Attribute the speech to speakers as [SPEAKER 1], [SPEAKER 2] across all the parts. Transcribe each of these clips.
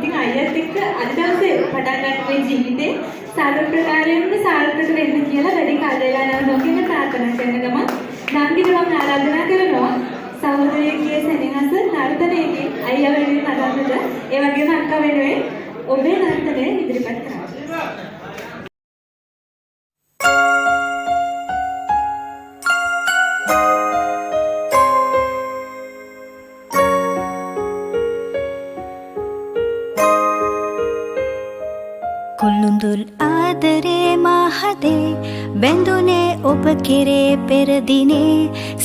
[SPEAKER 1] ඉතින් අයියත් එක්ක අද දවසේ පටන් ගන්න මේ ජීවිතේ සාර්ථක ප්‍රකාරයෙන්ම සාර්ථක වෙන්න කියලා වැඩි කාල වෙලා යනවා නොකියන ප්‍රාර්ථනා කරන ගමන් නන්දිට මම ආරාධනා කරනවා සහෝදරයෙක්ගේ සෙනෙහස නර්තනයේදී අයියා වෙනුවෙන් නටන්නද ඒ වගේම අක්කා වෙනුවෙන් ඔබේ නර්තනය ඉදිරිපත් කරන්න.
[SPEAKER 2] කුළුඳුල් ආදරේ මහදේ බැඳුනේ ඔබ කෙරේ පෙර දිනේ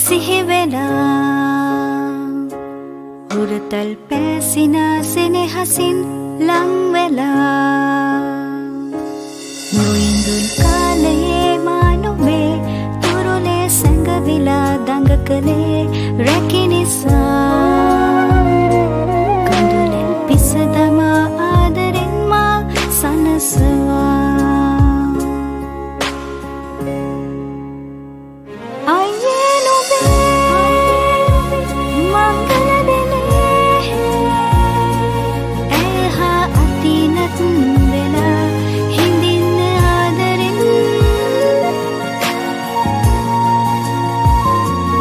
[SPEAKER 2] සිහි වෙලා හුරතල් පැසිනා සෙනෙහසින් ලං වෙලා නොඉඳුල් කාලයේ මානුවේ තුරුලේ සැඟවිලා දඟ කළේ රැකි නිසා කඳුලෙන් පිස දමා ආදරෙන් මා සනසවා අයියේ නුඹේ මංගල දෙනේ එහා අතිනත් වෙලා හිඳින්න ආදරෙන්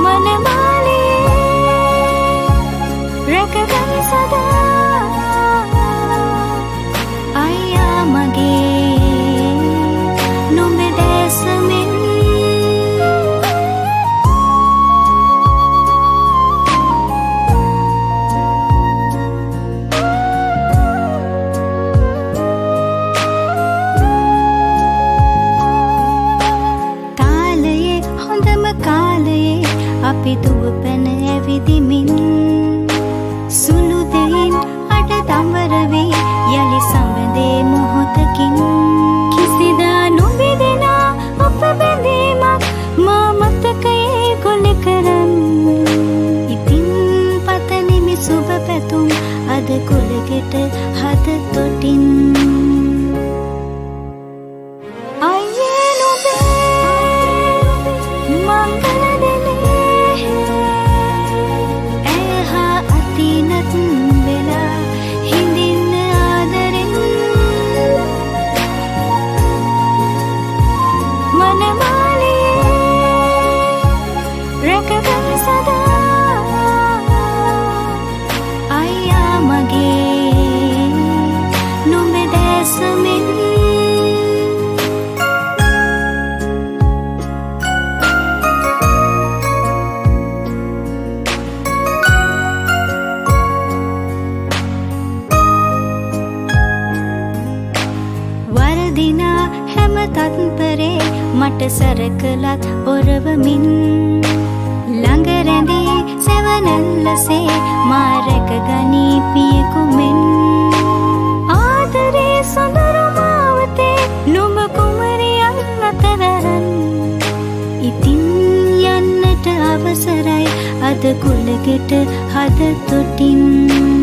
[SPEAKER 2] මනමාලේ රැකගනි සදා අයියා මගේ නුඹ දැසමින් තාලයේ හොඳම කාලයේ අපි දුව පැන ඇවිදිමින් සුළු දෙයින් අඩ දඹර වේ යලි සම්බඳේ මොහොතකින් කිසිදා නොබෙදෙනා අප බැඳීමක් මා මතකයේ ගොල කරන් ඉතින් පතනෙමි සුබ පැතුම් අද කොළගෙට හද තොටින් අයියේ නුඹේ මංගල දෙනේ එහා අතිනත් වෙලා හිඳින්න ආදරෙන් මනමාලේ රැකගනි සදා අයියා මගේ නුඹ දැසමින් වරදිනා හැම තත්පරේ මට සරකලත් ඔරවමින් ළඟ රැඳී සෙවනැල්ලසේ මා රැකගනී පියකුමෙන් ආදරේ සොඳුරු මාවතේ නුඹ කුමරියක් අතරරන් ඉතින් යන්නට අවසරයි අද කුලගෙට හද තොටින්